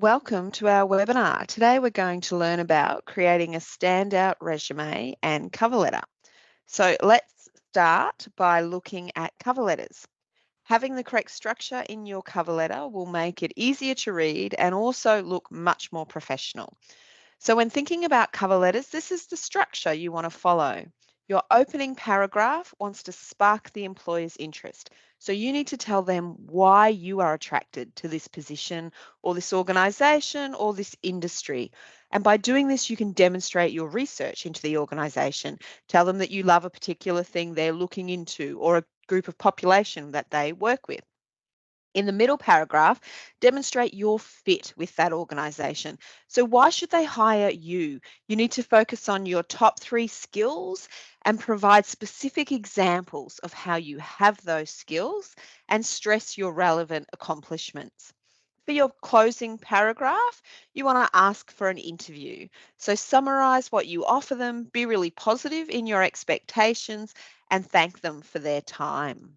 Welcome to our webinar. Today we're going to learn about creating a standout resume and cover letter. So let's start by looking at cover letters. Having the correct structure in your cover letter will make it easier to read and also look much more professional. So when thinking about cover letters, this is the structure you want to follow. Your opening paragraph wants to spark the employer's interest. So you need to tell them why you are attracted to this position or this organisation or this industry. And by doing this, you can demonstrate your research into the organisation. Tell them that you love a particular thing they're looking into or a group of population that they work with. In the middle paragraph, demonstrate your fit with that organisation. So why should they hire you? You need to focus on your top 3 skills and provide specific examples of how you have those skills and stress your relevant accomplishments. For your closing paragraph, you want to ask for an interview. So summarize what you offer them, be really positive in your expectations, and thank them for their time.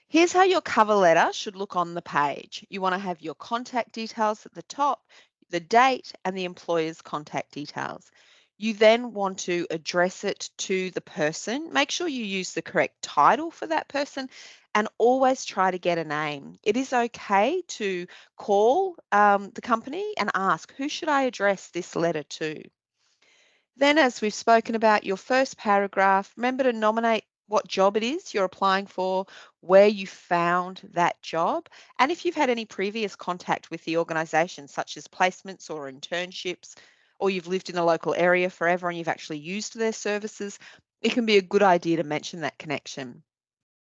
Here's how your cover letter should look on the page. You want to have your contact details at the top, the date, and the employer's contact details. You then want to address it to the person. Make sure you use the correct title for that person and always try to get a name. It is okay to call the company and ask, who should I address this letter to? Then, as we've spoken about, your first paragraph, remember to nominate what job it is you're applying for, where you found that job, and if you've had any previous contact with the organisation, such as placements or internships, or you've lived in the local area forever and you've actually used their services, it can be a good idea to mention that connection.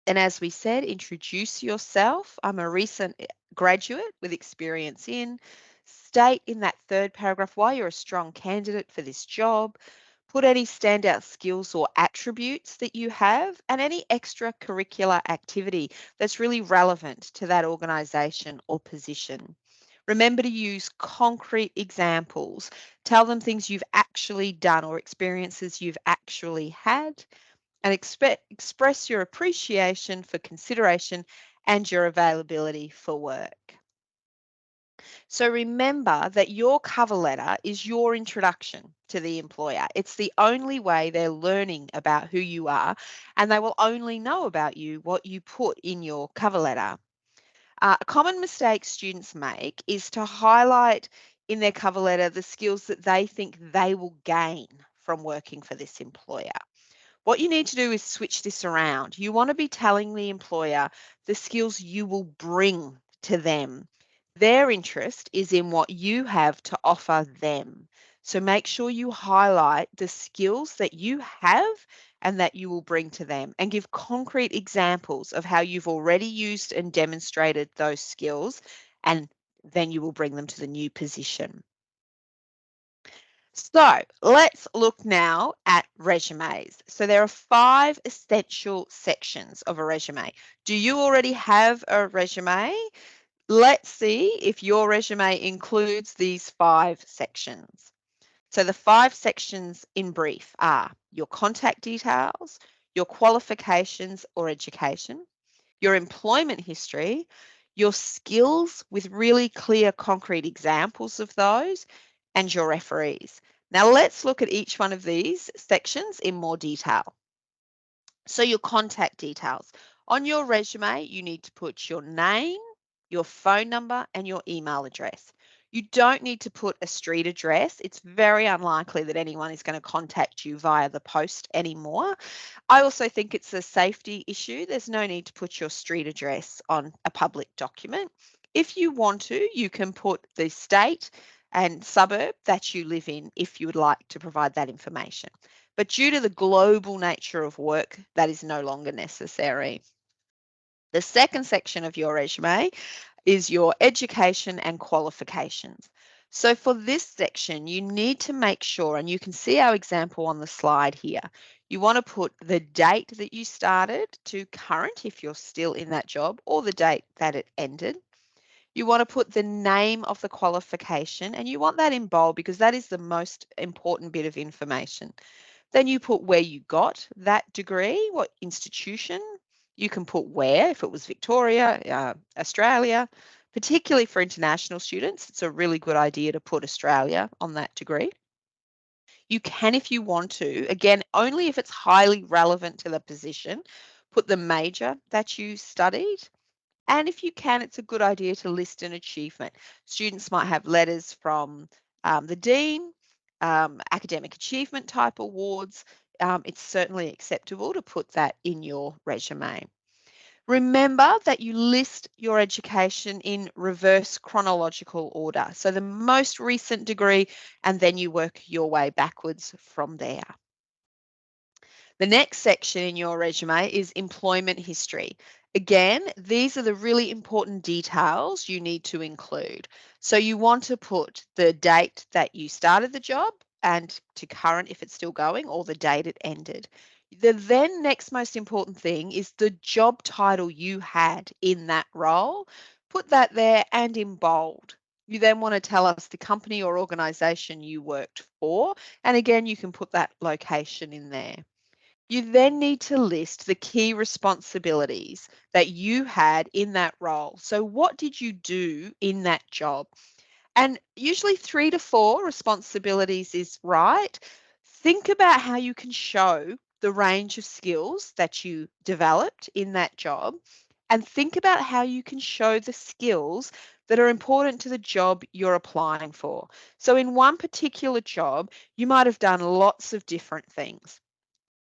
And as we said, introduce yourself. I'm a recent graduate with experience in. State in that third paragraph why you're a strong candidate for this job. Put any standout skills or attributes that you have and any extracurricular activity that's really relevant to that organisation or position. Remember to use concrete examples. Tell them things you've actually done or experiences you've actually had, and express your appreciation for consideration and your availability for work. So remember that your cover letter is your introduction to the employer. It's the only way they're learning about who you are, and they will only know about you what you put in your cover letter. A common mistake students make is to highlight in their cover letter the skills that they think they will gain from working for this employer. What you need to do is switch this around. You want to be telling the employer the skills you will bring to them. Their interest is in what you have to offer them. So make sure you highlight the skills that you have and that you will bring to them, and give concrete examples of how you've already used and demonstrated those skills, and then you will bring them to the new position. So let's look now at resumes. So there are 5 essential sections of a resume. Do you already have a resume? Let's see if your resume includes these 5 sections. So the 5 sections in brief are your contact details, your qualifications or education, your employment history, your skills with really clear, concrete examples of those, and your referees. Now let's look at each one of these sections in more detail. So your contact details. On your resume, you need to put your name, your phone number, and your email address. You don't need to put a street address. It's very unlikely that anyone is going to contact you via the post anymore. I also think it's a safety issue. There's no need to put your street address on a public document. If you want to, you can put the state and suburb that you live in if you would like to provide that information. But due to the global nature of work, that is no longer necessary. The second section of your resume is your education and qualifications. So for this section, you need to make sure, and you can see our example on the slide here, you want to put the date that you started to current if you're still in that job, or the date that it ended. You want to put the name of the qualification, and you want that in bold because that is the most important bit of information. Then you put where you got that degree, what institution. You can put where, if it was Victoria, Australia, Particularly for international students, it's a really good idea to put Australia on that degree. You can, if you want to, again, only if it's highly relevant to the position, put the major that you studied. And if you can, it's a good idea to list an achievement. Students might have letters from the dean, academic achievement type awards. It's certainly acceptable to put that in your resume. Remember that you list your education in reverse chronological order. So the most recent degree, and then you work your way backwards from there. The next section in your resume is employment history. Again, these are the really important details you need to include. So you want to put the date that you started the job and to current if it's still going, or the date it ended. The then next most important thing is the job title you had in that role. Put that there and in bold. You then want to tell us the company or organization you worked for. And again, you can put that location in there. You then need to list the key responsibilities that you had in that role. So, what did you do in that job? And usually 3 to 4 responsibilities is right. Think about how you can show the range of skills that you developed in that job, and think about how you can show the skills that are important to the job you're applying for. So, in one particular job, you might have done lots of different things.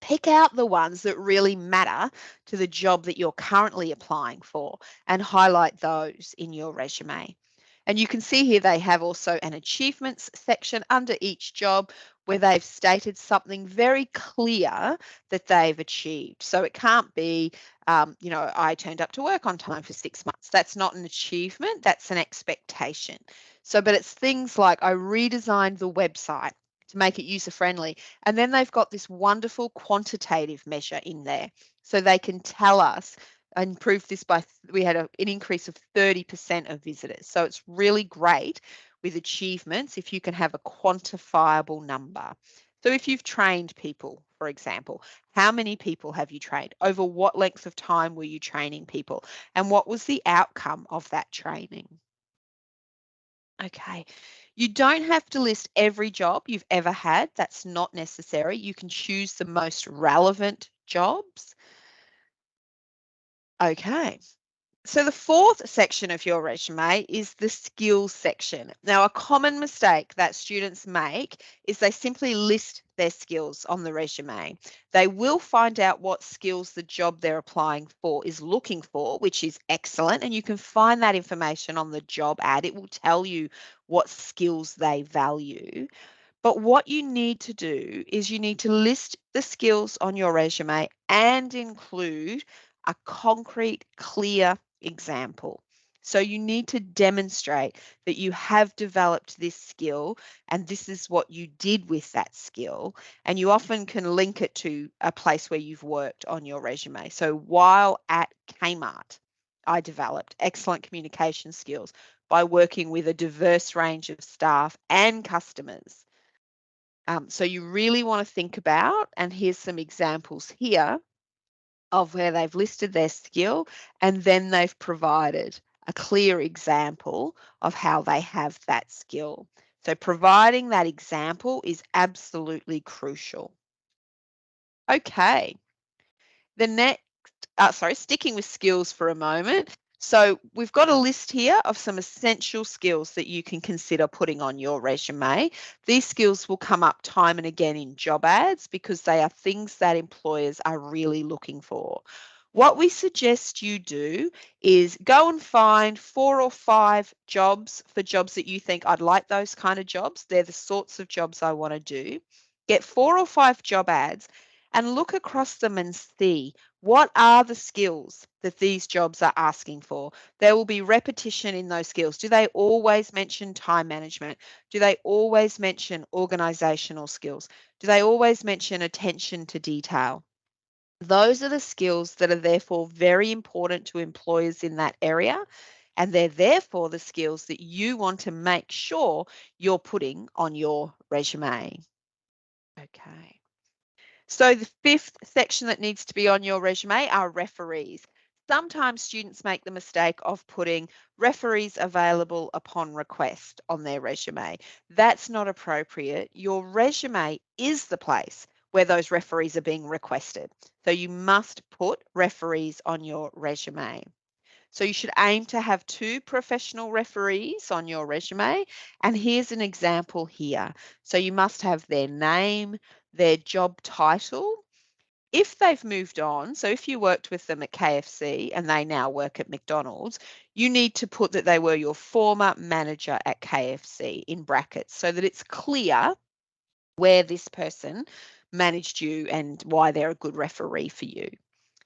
Pick out the ones that really matter to the job that you're currently applying for and highlight those in your resume. And you can see here they have also an achievements section under each job where they've stated something very clear that they've achieved. So it can't be, I turned up to work on time for 6 months. That's not an achievement, that's an expectation. So, but it's things like I redesigned the website to make it user friendly. And then they've got this wonderful quantitative measure in there. So they can tell us and prove this by, we had an increase of 30% of visitors. So it's really great with achievements if you can have a quantifiable number. So if you've trained people, for example, how many people have you trained? Over what length of time were you training people? And what was the outcome of that training? Okay. You don't have to list every job you've ever had. That's not necessary. You can choose the most relevant jobs. Okay. So the fourth section of your resume is the skills section. Now, a common mistake that students make is they simply list their skills on the resume. They will find out what skills the job they're applying for is looking for, which is excellent. And you can find that information on the job ad. It will tell you what skills they value. But what you need to do is you need to list the skills on your resume and include a concrete, clear example. So you need to demonstrate that you have developed this skill and this is what you did with that skill. And you often can link it to a place where you've worked on your resume. So while at Kmart, I developed excellent communication skills by working with a diverse range of staff and customers. So you really want to think about, and here's some examples here of where they've listed their skill and then they've provided a clear example of how they have that skill. So providing that example is absolutely crucial. Okay, the next, sticking with skills for a moment. So we've got a list here of some essential skills that you can consider putting on your resume. These skills will come up time and again in job ads because they are things that employers are really looking for. What we suggest you do is go and find 4 or 5 jobs for jobs that you think I'd like those kind of jobs. They're the sorts of jobs I want to do. Get 4 or 5 job ads and look across them and see what are the skills that these jobs are asking for. There will be repetition in those skills. Do they always mention time management? Do they always mention organizational skills? Do they always mention attention to detail? Those are the skills that are therefore very important to employers in that area. And they're therefore the skills that you want to make sure you're putting on your resume. Okay. So the fifth section that needs to be on your resume are referees. Sometimes students make the mistake of putting referees available upon request on their resume. That's not appropriate. Your resume is the place where those referees are being requested. So you must put referees on your resume. So you should aim to have two professional referees on your resume. And here's an example here. So you must have their name, their job title. If they've moved on, so if you worked with them at KFC and they now work at McDonald's, you need to put that they were your former manager at KFC in brackets so that it's clear where this person managed you and why they're a good referee for you.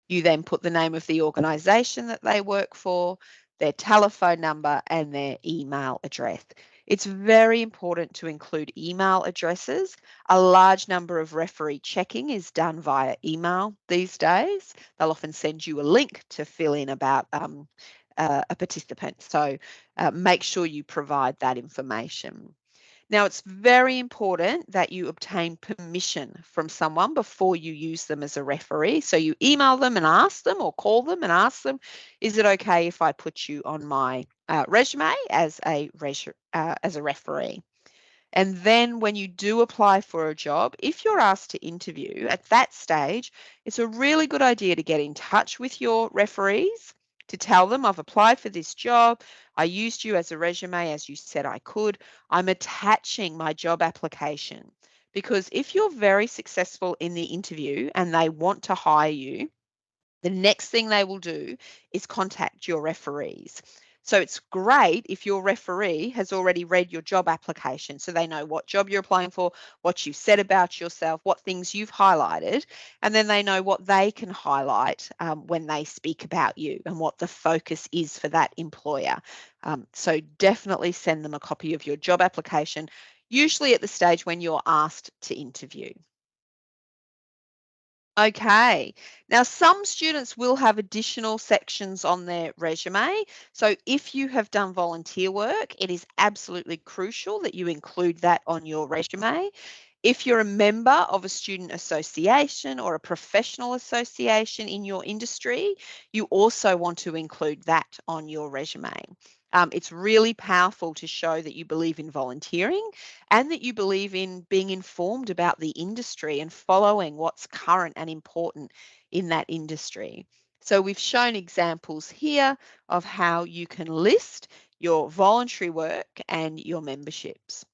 You then put the name of the organisation that they work for, their telephone number, and their email address. It's very important to include email addresses. A large number of referee checking is done via email these days. They'll often send you a link to fill in about a participant. So make sure you provide that information. Now, it's very important that you obtain permission from someone before you use them as a referee. So you email them and ask them, or call them and ask them, is it okay if I put you on my resume as a referee? And then when you do apply for a job, if you're asked to interview at that stage, it's a really good idea to get in touch with your referees to tell them, I've applied for this job. I used you as a resume as you said I could. I'm attaching my job application. Because if you're very successful in the interview and they want to hire you, the next thing they will do is contact your referees. So it's great if your referee has already read your job application so they know what job you're applying for, what you've said about yourself, what things you've highlighted, and then they know what they can highlight when they speak about you and what the focus is for that employer. So definitely send them a copy of your job application, usually at the stage when you're asked to interview. Okay. Now, some students will have additional sections on their resume. So, if you have done volunteer work, it is absolutely crucial that you include that on your resume. If you're a member of a student association or a professional association in your industry, you also want to include that on your resume. It's really powerful to show that you believe in volunteering and that you believe in being informed about the industry and following what's current and important in that industry. So we've shown examples here of how you can list your voluntary work and your memberships.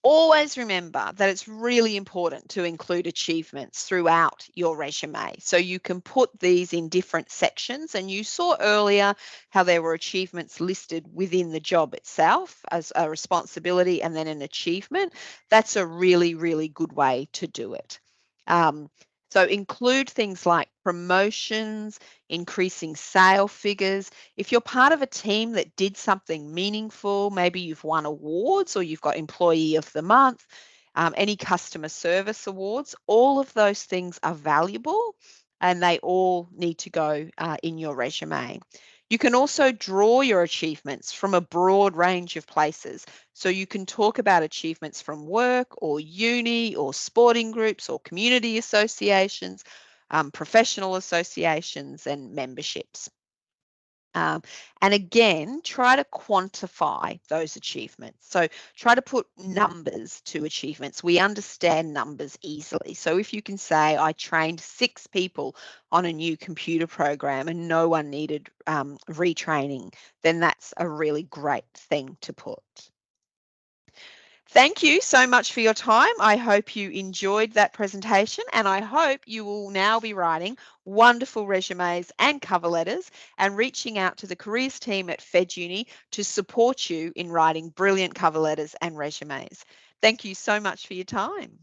Always remember that it's really important to include achievements throughout your resume. So you can put these in different sections, and you saw earlier how there were achievements listed within the job itself as a responsibility and then an achievement. That's a really, really good way to do it. Um, so include things like promotions, increasing sale figures. If you're part of a team that did something meaningful, maybe you've won awards or you've got Employee of the Month, any customer service awards, all of those things are valuable and they all need to go in your resume. You can also draw your achievements from a broad range of places. So you can talk about achievements from work or uni or sporting groups or community associations, professional associations and memberships. Um, and again, try to quantify those achievements. So try to put numbers to achievements. We understand numbers easily. So if you can say, I trained 6 people on a new computer program and no one needed retraining, then that's a really great thing to put. Thank you so much for your time. I hope you enjoyed that presentation and I hope you will now be writing wonderful resumes and cover letters and reaching out to the careers team at FedUni to support you in writing brilliant cover letters and resumes. Thank you so much for your time.